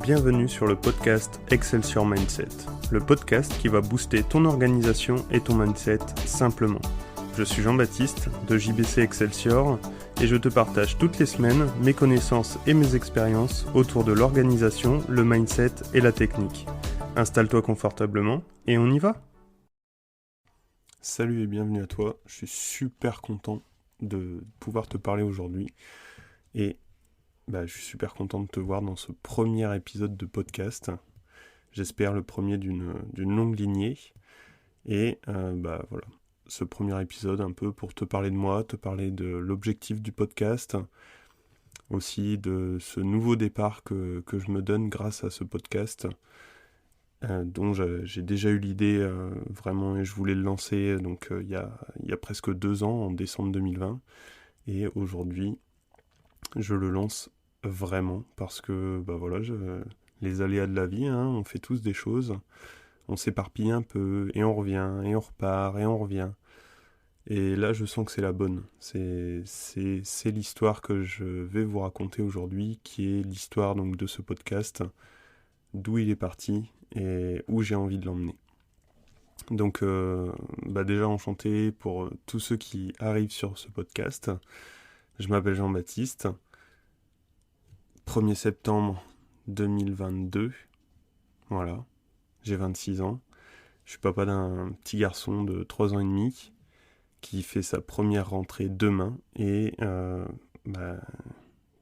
Bienvenue sur le podcast Excelsior Mindset, le podcast qui va booster ton organisation et ton mindset simplement. Je suis Jean-Baptiste de JBC Excelsior et je te partage toutes les semaines mes connaissances et mes expériences autour de l'organisation, le mindset et la technique. Installe-toi confortablement et on y va. Salut et bienvenue à toi, je suis super content de pouvoir te parler aujourd'hui et je suis super content de te voir dans ce premier épisode de podcast. J'espère le premier d'une longue lignée. Et voilà, ce premier épisode un peu pour te parler de moi, te parler de l'objectif du podcast, aussi de ce nouveau départ que je me donne grâce à ce podcast, dont j'ai déjà eu l'idée vraiment et je voulais le lancer donc il y a presque 2 ans, en décembre 2020. Et aujourd'hui, je le lance vraiment parce que les aléas de la vie, on fait tous des choses, on s'éparpille un peu et on revient et on repart et on revient. Et là, je sens que c'est la bonne. C'est l'histoire que je vais vous raconter aujourd'hui, qui est l'histoire donc de ce podcast, d'où il est parti et où j'ai envie de l'emmener. Donc, déjà enchanté pour tous ceux qui arrivent sur ce podcast. Je m'appelle Jean-Baptiste. 1er septembre 2022, voilà, j'ai 26 ans, je suis papa d'un petit garçon de 3 ans et demi qui fait sa première rentrée demain et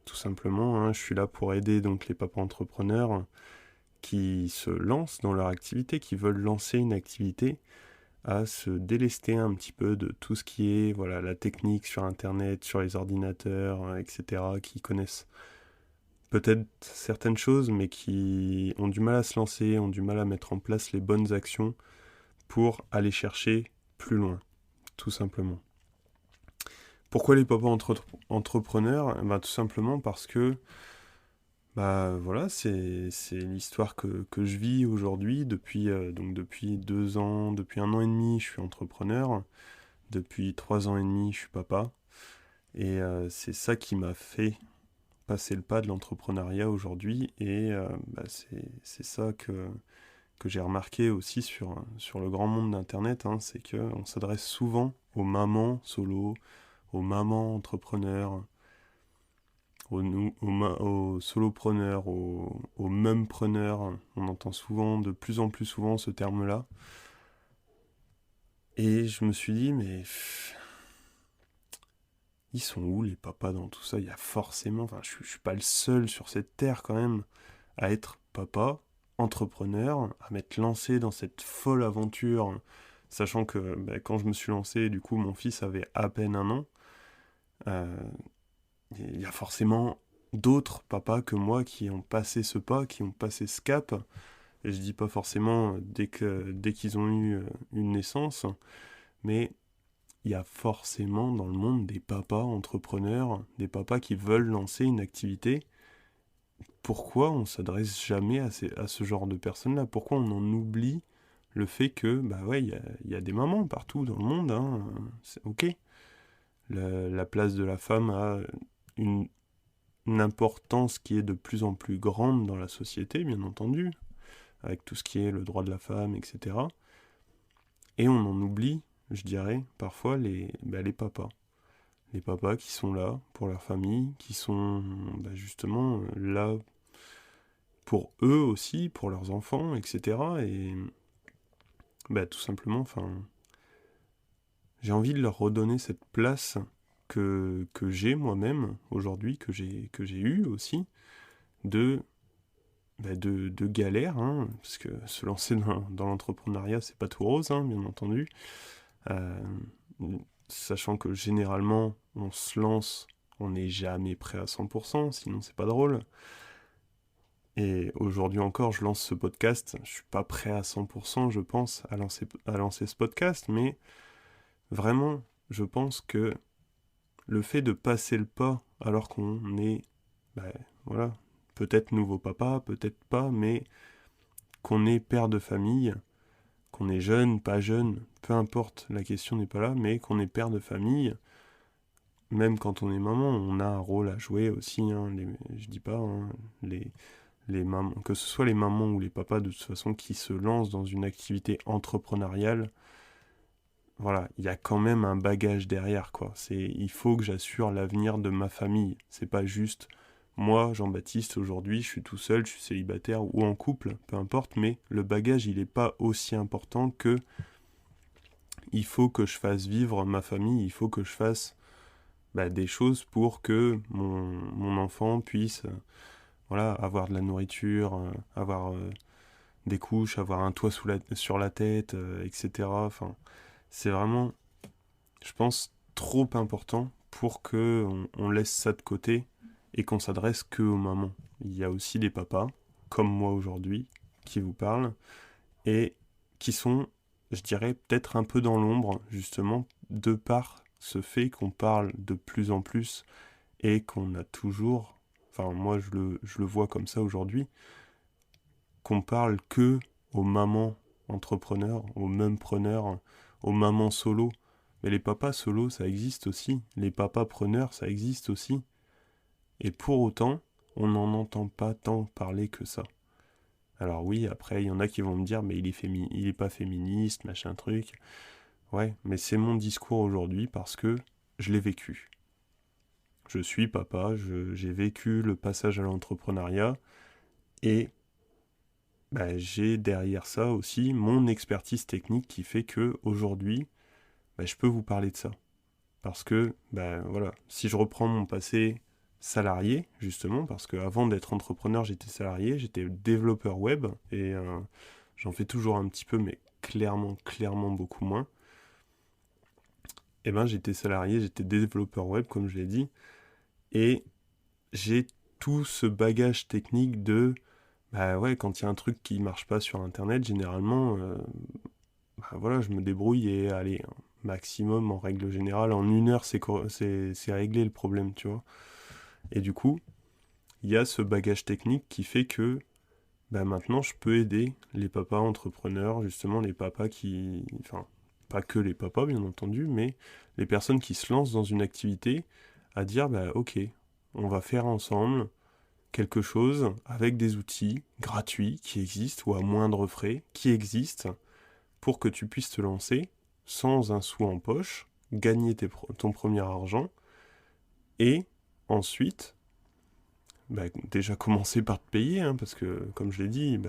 tout simplement, je suis là pour aider donc les papas entrepreneurs qui se lancent dans leur activité, qui veulent lancer une activité, à se délester un petit peu de tout ce qui est la technique sur internet, sur les ordinateurs, etc., qui connaissent peut-être certaines choses, mais qui ont du mal à se lancer, ont du mal à mettre en place les bonnes actions pour aller chercher plus loin, tout simplement. Pourquoi les papas entrepreneurs ? Tout simplement parce que c'est l'histoire que je vis aujourd'hui depuis 2 ans, depuis 1 an et demi, je suis entrepreneur, depuis 3 ans et demi, je suis papa, et c'est ça qui m'a fait passer le pas de l'entrepreneuriat aujourd'hui et c'est ça que j'ai remarqué aussi sur le grand monde d'Internet, c'est qu'on s'adresse souvent aux mamans solo, aux mamans entrepreneurs, aux solopreneurs, aux mumpreneurs. On entend souvent, de plus en plus souvent ce terme-là. Et je me suis dit, mais ils sont où les papas dans tout ça ? Il y a forcément, je suis pas le seul sur cette terre quand même à être papa, entrepreneur, à m'être lancé dans cette folle aventure, sachant que quand je me suis lancé, du coup mon fils avait à peine 1 an. Il y a forcément d'autres papas que moi qui ont passé ce pas, qui ont passé ce cap. Et je dis pas forcément dès qu'ils ont eu une naissance, mais il y a forcément dans le monde des papas entrepreneurs, des papas qui veulent lancer une activité. Pourquoi on s'adresse jamais à ce genre de personnes-là ? Pourquoi on en oublie le fait que, il y a des mamans partout dans le monde, c'est ok. La place de la femme a une importance qui est de plus en plus grande dans la société, bien entendu, avec tout ce qui est le droit de la femme, etc. Et on en oublie, je dirais, parfois les papas. Les papas qui sont là pour leur famille, qui sont justement là pour eux aussi, pour leurs enfants, etc. Et tout simplement, j'ai envie de leur redonner cette place que j'ai moi-même aujourd'hui, que j'ai eu aussi, de galère, parce que se lancer dans l'entrepreneuriat, c'est pas tout rose, bien entendu. Sachant que généralement, on se lance, on n'est jamais prêt à 100%, sinon c'est pas drôle. Et aujourd'hui encore, je lance ce podcast, je suis pas prêt à 100%, je pense, à lancer ce podcast, mais vraiment, je pense que le fait de passer le pas, alors qu'on est, peut-être nouveau papa, peut-être pas, mais qu'on est père de famille, qu'on est jeune, pas jeune, peu importe, la question n'est pas là, mais qu'on est père de famille, même quand on est maman, on a un rôle à jouer aussi, je dis pas, que ce soit les mamans ou les papas de toute façon qui se lancent dans une activité entrepreneuriale, voilà, il y a quand même un bagage derrière, quoi. Il faut que j'assure l'avenir de ma famille. C'est pas juste moi, Jean-Baptiste, aujourd'hui, je suis tout seul, je suis célibataire ou en couple, peu importe, mais le bagage, il est pas aussi important que il faut que je fasse vivre ma famille, il faut que je fasse des choses pour que mon enfant puisse voilà, avoir de la nourriture, avoir des couches, avoir un toit sur la tête, etc. Enfin, c'est vraiment, je pense, trop important pour que on laisse ça de côté et qu'on s'adresse que aux mamans. Il y a aussi des papas, comme moi aujourd'hui, qui vous parlent et qui sont, je dirais, peut-être un peu dans l'ombre, justement, de par ce fait qu'on parle de plus en plus et qu'on a toujours, enfin moi je le vois comme ça aujourd'hui, qu'on parle que aux mamans entrepreneurs, aux mumpreneurs, aux mamans solo. Mais les papas solo, ça existe aussi. Les papas preneurs, ça existe aussi. Et pour autant, on n'en entend pas tant parler que ça. Alors oui, après, il y en a qui vont me dire, mais il est pas féministe, machin truc. Ouais, mais c'est mon discours aujourd'hui parce que je l'ai vécu. Je suis papa, j'ai vécu le passage à l'entrepreneuriat et j'ai derrière ça aussi mon expertise technique qui fait que aujourd'hui, je peux vous parler de ça. Parce que, voilà, si je reprends mon passé salarié, justement, parce qu'avant d'être entrepreneur, j'étais salarié, j'étais développeur web, et j'en fais toujours un petit peu, mais clairement beaucoup moins. J'étais salarié, j'étais développeur web, comme je l'ai dit, et j'ai tout ce bagage technique de, quand il y a un truc qui marche pas sur Internet, généralement, voilà, je me débrouille et allez, maximum, en règle générale, en 1 heure, c'est réglé le problème, tu vois. Et du coup, il y a ce bagage technique qui fait que maintenant, je peux aider les papas entrepreneurs, justement, les papas qui... Enfin, pas que les papas, bien entendu, mais les personnes qui se lancent dans une activité à dire, ok, on va faire ensemble quelque chose avec des outils gratuits qui existent ou à moindre frais qui existent pour que tu puisses te lancer sans un sou en poche, gagner ton premier argent et ensuite déjà commencer par te payer, hein, parce que comme je l'ai dit,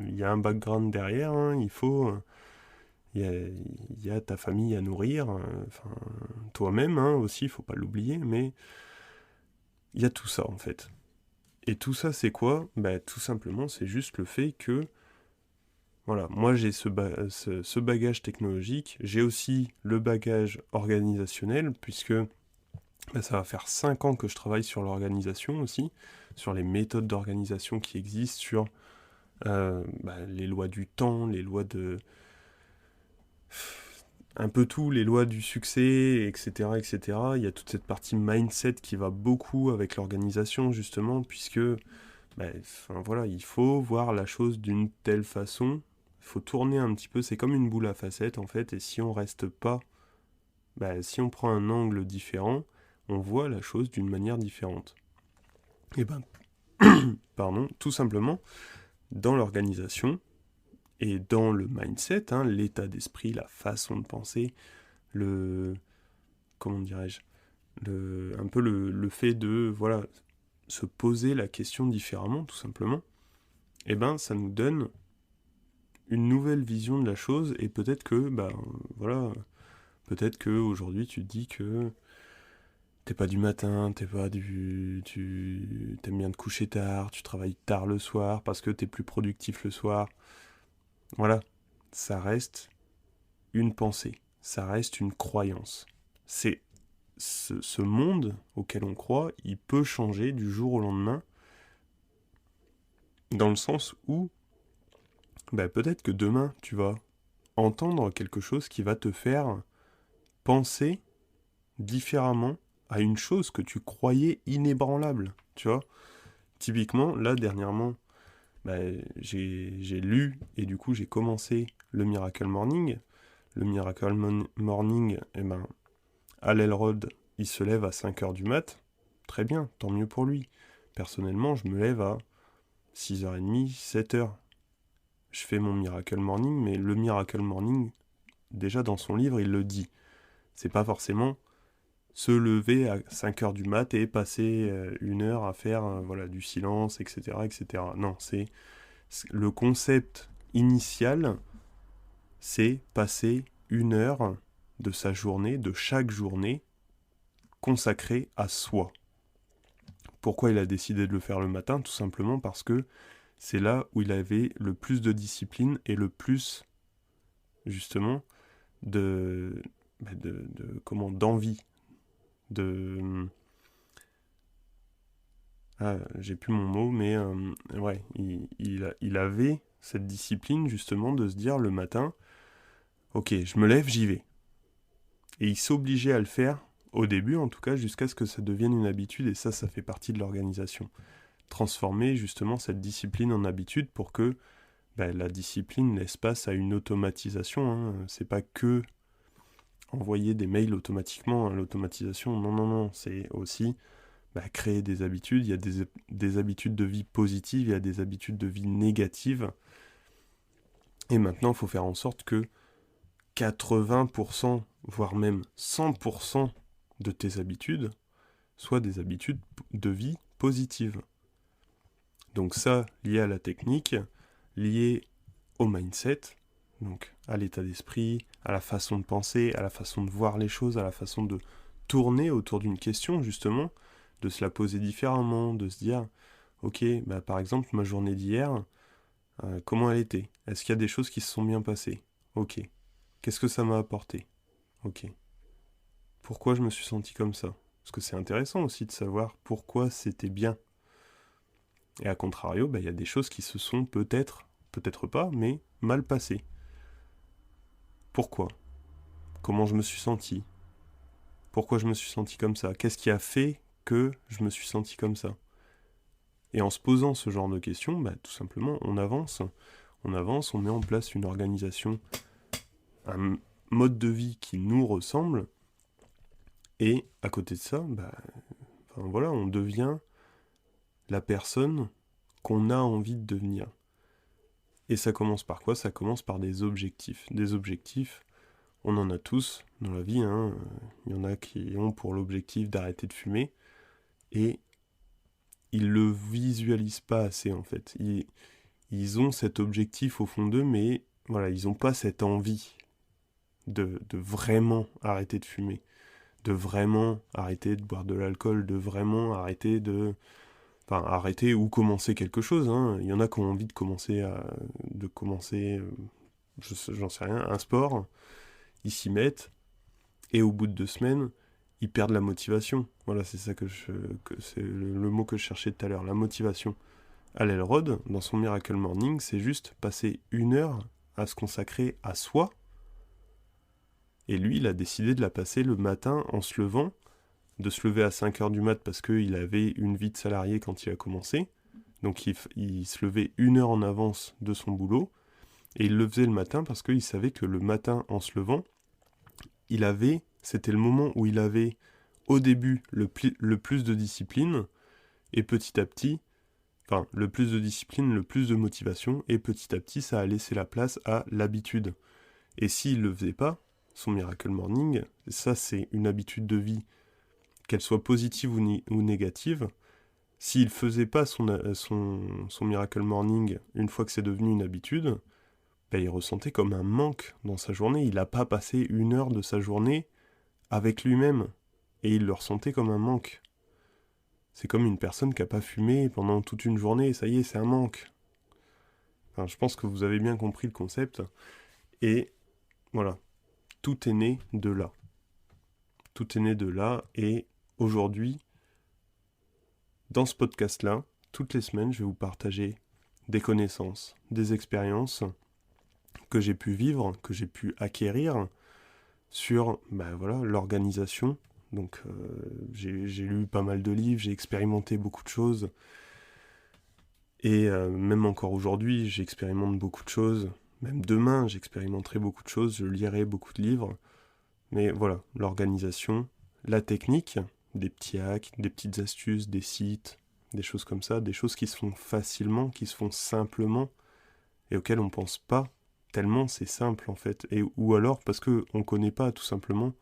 il y a un background derrière, hein, il y a ta famille à nourrir, enfin, toi-même aussi, il faut pas l'oublier, mais il y a tout ça en fait. Et tout ça c'est quoi ? Tout simplement c'est juste le fait que voilà, moi j'ai ce bagage technologique, j'ai aussi le bagage organisationnel, puisque ça va faire 5 ans que je travaille sur l'organisation aussi, sur les méthodes d'organisation qui existent, sur les lois du temps, les lois de... un peu tout, les lois du succès, etc., etc. Il y a toute cette partie mindset qui va beaucoup avec l'organisation, justement, puisque voilà, il faut voir la chose d'une telle façon, il faut tourner un petit peu, c'est comme une boule à facettes, en fait, et si on reste pas, si on prend un angle différent, on voit la chose d'une manière différente. Et pardon, tout simplement, dans l'organisation et dans le mindset, l'état d'esprit, la façon de penser, comment dirais-je, un peu le fait de, voilà, se poser la question différemment, tout simplement, ça nous donne une nouvelle vision de la chose, et peut-être que, voilà, peut-être que aujourd'hui tu te dis que t'es pas du matin, t'aimes bien te coucher tard, tu travailles tard le soir parce que t'es plus productif le soir. Voilà, ça reste une pensée, ça reste une croyance. C'est ce monde auquel on croit, il peut changer du jour au lendemain, dans le sens où peut-être que demain tu vas entendre quelque chose qui va te faire penser différemment à une chose que tu croyais inébranlable, tu vois. Typiquement, là, dernièrement, j'ai lu et du coup, j'ai commencé le Miracle Morning. Le Miracle Morning, Hal Elrod, il se lève à 5h du mat. Très bien, tant mieux pour lui. Personnellement, je me lève à 6h30, 7h. Je fais mon Miracle Morning, mais le Miracle Morning, déjà dans son livre, il le dit. C'est pas forcément se lever à 5h du mat et passer 1 heure à faire du silence, etc., etc. Non, c'est le concept initial, c'est passer 1 heure de sa journée, de chaque journée, consacrée à soi. Pourquoi il a décidé de le faire le matin? Tout simplement parce que c'est là où il avait le plus de discipline et le plus, justement, d'envie. J'ai plus mon mot, mais il avait cette discipline, justement, de se dire le matin, ok, je me lève, j'y vais. Et il s'obligeait à le faire, au début en tout cas, jusqu'à ce que ça devienne une habitude, et ça fait partie de l'organisation. Transformer justement cette discipline en habitude pour que la discipline laisse place à une automatisation. C'est pas que envoyer des mails automatiquement, l'automatisation, non, c'est aussi créer des habitudes. Il y a des habitudes de vie positives, il y a des habitudes de vie négatives. Et maintenant, il faut faire en sorte que 80%, voire même 100% de tes habitudes soient des habitudes de vie positives. Donc ça, lié à la technique, lié au mindset, donc à l'état d'esprit, à la façon de penser, à la façon de voir les choses, à la façon de tourner autour d'une question, justement, de se la poser différemment, de se dire, ok, par exemple, ma journée d'hier, comment elle était? Est-ce qu'il y a des choses qui se sont bien passées? Ok. Qu'est-ce que ça m'a apporté? Ok. Pourquoi je me suis senti comme ça? Parce que c'est intéressant aussi de savoir pourquoi c'était bien. Et à contrario, il y a des choses qui se sont peut-être pas, mais mal passées. Pourquoi? Comment je me suis senti? Pourquoi je me suis senti comme ça? Qu'est-ce qui a fait que je me suis senti comme ça? Et en se posant ce genre de questions, tout simplement, on avance, on met en place une organisation, un mode de vie qui nous ressemble, et à côté de ça, on devient la personne qu'on a envie de devenir. Et ça commence par quoi? Ça commence par des objectifs. Des objectifs, on en a tous dans la vie. Il y en a qui ont pour l'objectif d'arrêter de fumer. Et ils le visualisent pas assez, en fait. Ils ont cet objectif au fond d'eux, mais ils n'ont pas cette envie de vraiment arrêter de fumer, de vraiment arrêter de boire de l'alcool, de vraiment arrêter arrêter ou commencer quelque chose. Il y en a qui ont envie de commencer, j'en sais rien, un sport, ils s'y mettent, et au bout de 2 semaines, ils perdent la motivation. Voilà, c'est ça que c'est le mot que je cherchais tout à l'heure, la motivation. Al Elrod, dans son Miracle Morning, c'est juste passer 1 heure à se consacrer à soi, et lui, il a décidé de la passer le matin en se levant, de se lever à 5h du mat parce qu'il avait une vie de salarié quand il a commencé. Donc il se levait 1 heure en avance de son boulot. Et il le faisait le matin parce qu'il savait que le matin, en se levant, c'était le moment où il avait, au début, le plus de discipline. Et petit à petit, le plus de discipline, le plus de motivation. Et petit à petit, ça a laissé la place à l'habitude. Et s'il ne le faisait pas, son Miracle Morning, ça c'est une habitude de vie, qu'elle soit positive ou négative, s'il ne faisait pas son Miracle Morning une fois que c'est devenu une habitude, il ressentait comme un manque dans sa journée. Il n'a pas passé 1 heure de sa journée avec lui-même, et il le ressentait comme un manque. C'est comme une personne qui n'a pas fumé pendant toute une journée, ça y est, c'est un manque. Je pense que vous avez bien compris le concept, et voilà, tout est né de là. Tout est né de là, et aujourd'hui, dans ce podcast-là, toutes les semaines, je vais vous partager des connaissances, des expériences que j'ai pu vivre, que j'ai pu acquérir sur l'organisation. Donc j'ai lu pas mal de livres, j'ai expérimenté beaucoup de choses. Et même encore aujourd'hui, j'expérimente beaucoup de choses. Même demain, j'expérimenterai beaucoup de choses, je lirai beaucoup de livres. Mais voilà, l'organisation, la technique, des petits hacks, des petites astuces, des sites, des choses comme ça, des choses qui se font facilement, qui se font simplement, et auxquelles on pense pas, tellement c'est simple en fait, ou alors parce qu'on connaît pas tout simplement,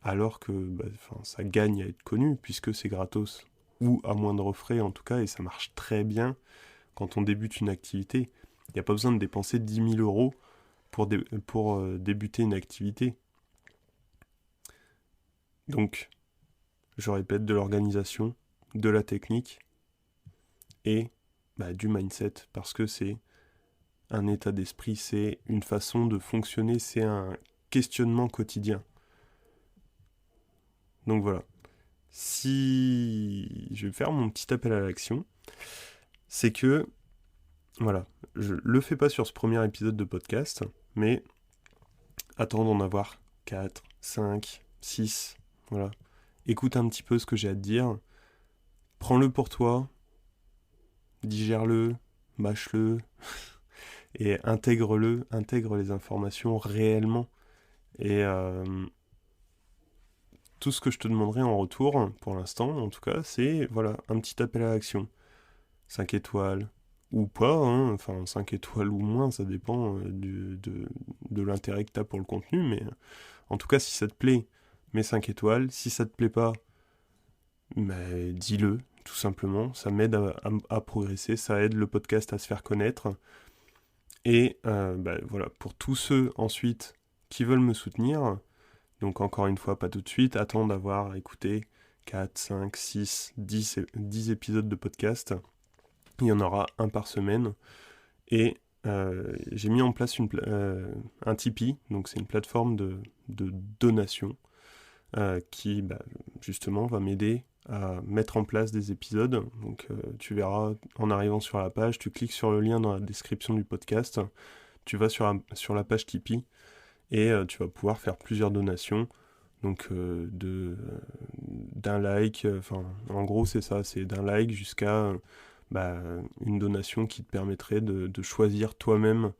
alors que ça gagne à être connu, puisque c'est gratos, ou à moindre frais en tout cas, et ça marche très bien quand on débute une activité. Il n'y a pas besoin de dépenser 10 000 euros pour débuter une activité. Donc, je répète, de l'organisation, de la technique et du mindset, parce que c'est un état d'esprit, c'est une façon de fonctionner, c'est un questionnement quotidien. Donc voilà. Si je vais faire mon petit appel à l'action, c'est que, voilà, je le fais pas sur ce premier épisode de podcast, mais attends d'en avoir 4, 5, 6, voilà. Écoute un petit peu ce que j'ai à te dire, prends-le pour toi, digère-le, mâche-le, et intègre les informations réellement. Et tout ce que je te demanderai en retour, pour l'instant en tout cas, c'est voilà, un petit appel à l'action. 5 étoiles, ou pas, hein, enfin 5 étoiles ou moins, ça dépend de l'intérêt que tu as pour le contenu, mais en tout cas si ça te plaît, mets 5 étoiles, si ça te plaît pas, dis-le, tout simplement, ça m'aide à progresser, ça aide le podcast à se faire connaître, et voilà, pour tous ceux ensuite qui veulent me soutenir, donc encore une fois, pas tout de suite, attends d'avoir écouté 4, 5, 6, 10 épisodes de podcast. Il y en aura un par semaine. Et j'ai mis en place un Tipeee, donc c'est une plateforme de donation qui justement va m'aider à mettre en place des épisodes. Donc tu verras en arrivant sur la page, tu cliques sur le lien dans la description du podcast, tu vas sur la page Tipeee et tu vas pouvoir faire plusieurs donations. Donc d'un like, en gros c'est ça, c'est d'un like jusqu'à une donation qui te permettrait de choisir toi-même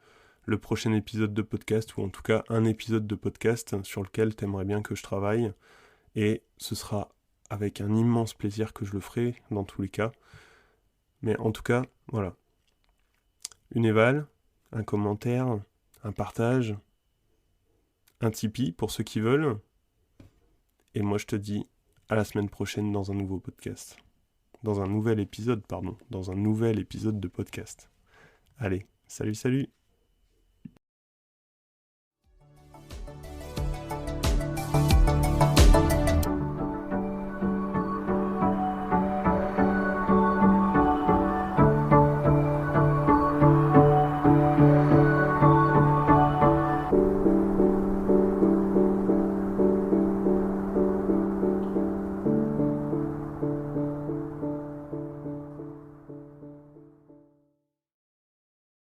le prochain épisode de podcast, ou en tout cas un épisode de podcast sur lequel tu aimerais bien que je travaille, et ce sera avec un immense plaisir que je le ferai dans tous les cas. Mais en tout cas, voilà. Une éval, un commentaire, un partage, un Tipeee pour ceux qui veulent, et moi je te dis à la semaine prochaine dans un nouveau podcast. Dans un nouvel épisode de podcast. Allez, salut.